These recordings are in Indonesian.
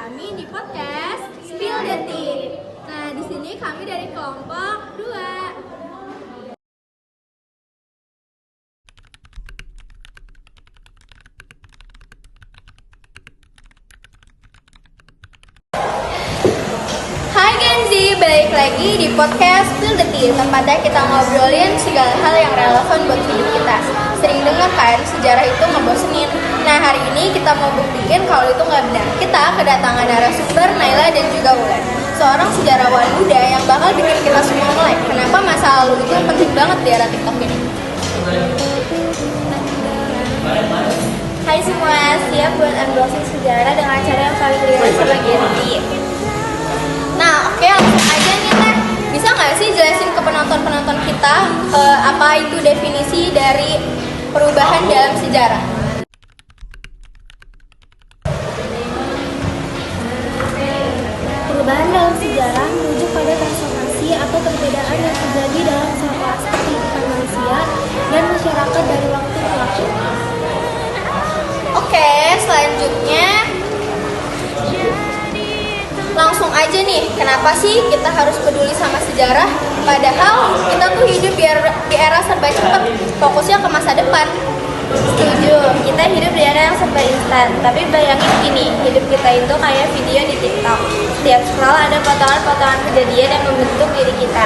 kami di podcast Spill the Tea. Nah, di sini kami dari kelompok 2. Hai Gen Z, balik lagi di podcast Spill the Tea. Tempatnya kita ngobrolin segala hal yang relevan buat hidup kita. Sering dengar kan, sejarah itu ngebosenin. Nah, hari ini kita mau buktiin kalau itu nggak benar. Kita kedatangan narasumber Naila dan juga Wulan, seorang sejarawan muda yang bakal bikin kita semua melek. Kenapa masa lalu itu penting banget di era TikTok ini? Hai semua, siap buat unboxing sejarah dengan cara yang paling relate sama Gen Z. Nah, oke, langsung aja nih Teh. Bisa nggak sih jelasin ke penonton-penonton kita apa itu definisi dari perubahan dalam sejarah? Perubahan dalam sejarah merujuk pada transformasi atau perbedaan yang terjadi dalam suatu aspek kehidupan manusia dan masyarakat dari waktu ke waktu. Oke, selanjutnya langsung aja nih, kenapa sih kita harus peduli sama sejarah? Padahal kita tuh hidup di era serba cepat, fokusnya ke masa depan. Setuju, kita hidup di era yang serba instan. Tapi bayangin gini, hidup kita itu kayak video di TikTok. Setiap scroll ada potongan-potongan kejadian yang membentuk diri kita.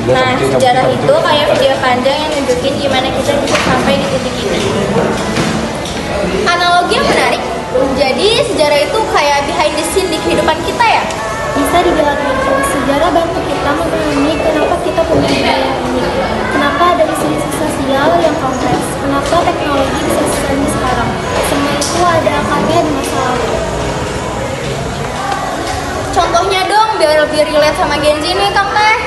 Nah, sejarah itu kayak video panjang yang nunjukin gimana kita bisa sampai di titik ini. Analogi yang menarik. Jadi sejarah itu kayak behind the scene di kehidupan kita ya? Bisa dibilang gitu, sejarah bantu kita memahami kenapa kita punya budaya ini, kenapa ada isu-isu sosial yang kompleks, kenapa teknologi bisa secanggih sekarang. Semua itu ada akarnya di masa lalu. Contohnya dong, biar lebih relate sama Gen Z nih Kang Teh.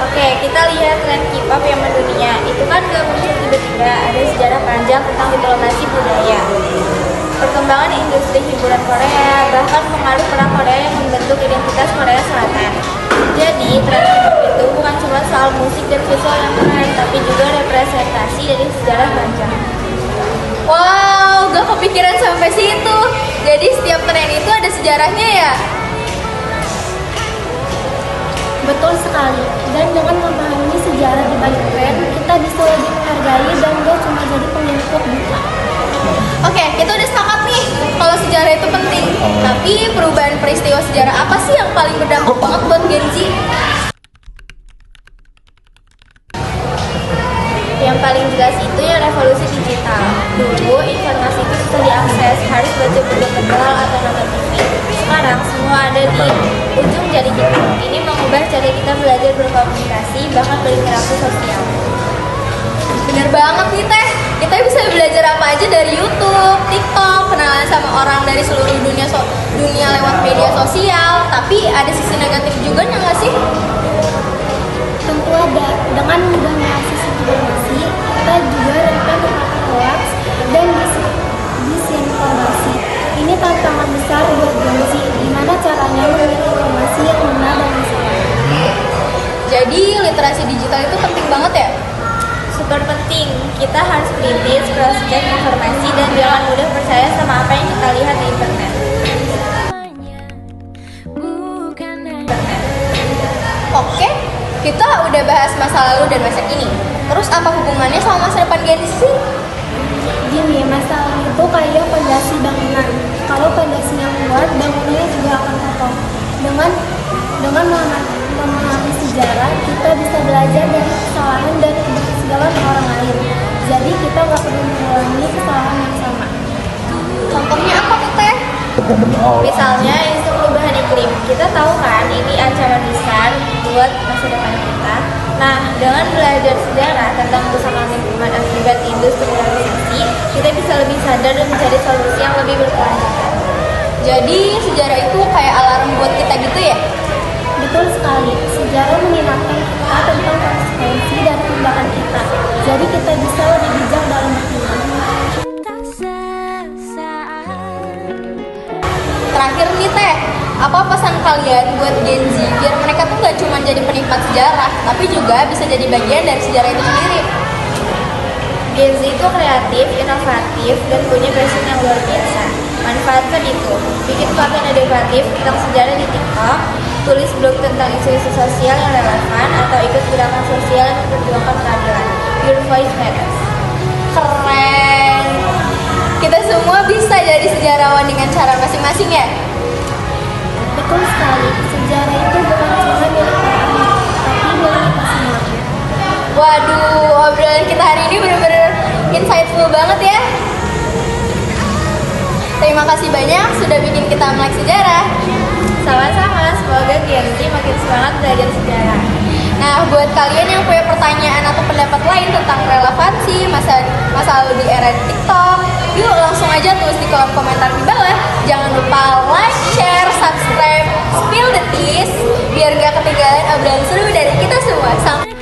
Oke, kita lihat tren K-pop yang mendunia. Itu kan gak muncul tiba-tiba, ada sejarah panjang tentang diplomasi budaya, perkembangan industri hiburan Korea, bahkan pengaruh perang Korea yang membentuk identitas Korea Selatan. Jadi, tren K-pop itu bukan cuma soal musik dan visual yang keren, tapi juga representasi dari sejarah panjang. Wow, gak kepikiran sampai situ. Jadi setiap tren itu ada sejarahnya ya? Betul sekali, dan dengan memahami sejarah di balik tren, kita bisa lebih menghargai dan gak cuma jadi pengikut buta. Oke, kita udah sepakat nih kalau sejarah itu penting. Tapi perubahan peristiwa sejarah apa sih yang paling berdampak banget buat Gen Z? Yang paling jelas itu ya revolusi digital. Dulu informasi itu susah diakses, harus baca buku tebal atau nonton TV. Sekarang semua ada di ujung jari kita. Ini mengubah cara kita belajar berkomunikasi, bahkan berinteraksi sosial. Bener banget nih Teh. Kita bisa belajar apa aja dari YouTube, TikTok, kenalan sama orang dari seluruh dunia lewat media sosial. Tapi ada sisi negatif juga nggak sih? Tentu ada. Dengan mudah mengakses informasi, kita juga rentan terpapar hoax dan disinformasi. Ini tantangan besar buat Gen Z. Gimana caranya memilih informasi yang benar dan salah? Jadi literasi digital itu penting banget ya? Super penting. Kita harus kritis, cross-check informasi dan jangan mudah percaya sama apa yang kita lihat di internet. Oke, kita udah bahas masa lalu dan masa kini. Terus apa hubungannya sama masa depan Gen Z? Gini, masa lalu itu kayak fondasi bangunan. Kalau fondasinya kuat, bangunannya juga akan kokoh. Dengan memahami sejarah, kita bisa belajar dari kesalahan dan keberhasilan orang lain. Jadi kita nggak perlu mengulangi kesalahan yang sama. Contohnya apa tuh Teh? Misalnya isu perubahan iklim. Kita tahu kan ini ancaman besar buat masa depan kita. Nah, dengan belajar sejarah tentang kerusakan lingkungan akibat industrialisasi, kita bisa lebih sadar dan mencari solusi yang lebih berkelanjutan. Jadi sejarah itu kayak alarm buat kita gitu ya? Betul sekali, sejarah mengingatkan kita tentang konsekuensi dari tindakan kita. Jadi kita bisa lebih bijak dalam bertindak. Terakhir nih Teh, apa pesan kalian buat Gen Z biar mereka tuh gak cuma jadi penikmat sejarah, tapi juga bisa jadi bagian dari sejarah itu sendiri? Gen Z itu kreatif, inovatif, dan punya passion yang luar biasa. Manfaatkan itu, bikin konten edukatif tentang sejarah di TikTok, tulis blog tentang isu-isu sosial yang relevan, atau ikut gerakan sosial yang memperjuangkan keadilan. Your voice matters. Keren. Kita semua bisa jadi sejarawan dengan cara masing-masing ya. Betul sekali, sejarah itu bukan cuma milik para ahli, tapi milik kita semuanya. Waduh, obrolan kita hari ini benar-benar insightful banget ya. Terima kasih banyak sudah bikin kita melek sejarah. Sama-sama, semoga Gen Z makin semangat belajar sejarah. Nah, buat kalian yang punya pertanyaan atau pendapat lain tentang relevansi masa lalu di era TikTok, yuk langsung aja tulis di kolom komentar di bawah. Jangan lupa like, share, subscribe, spill the tea, biar gak ketinggalan obrolan seru dari kita semua. Sampai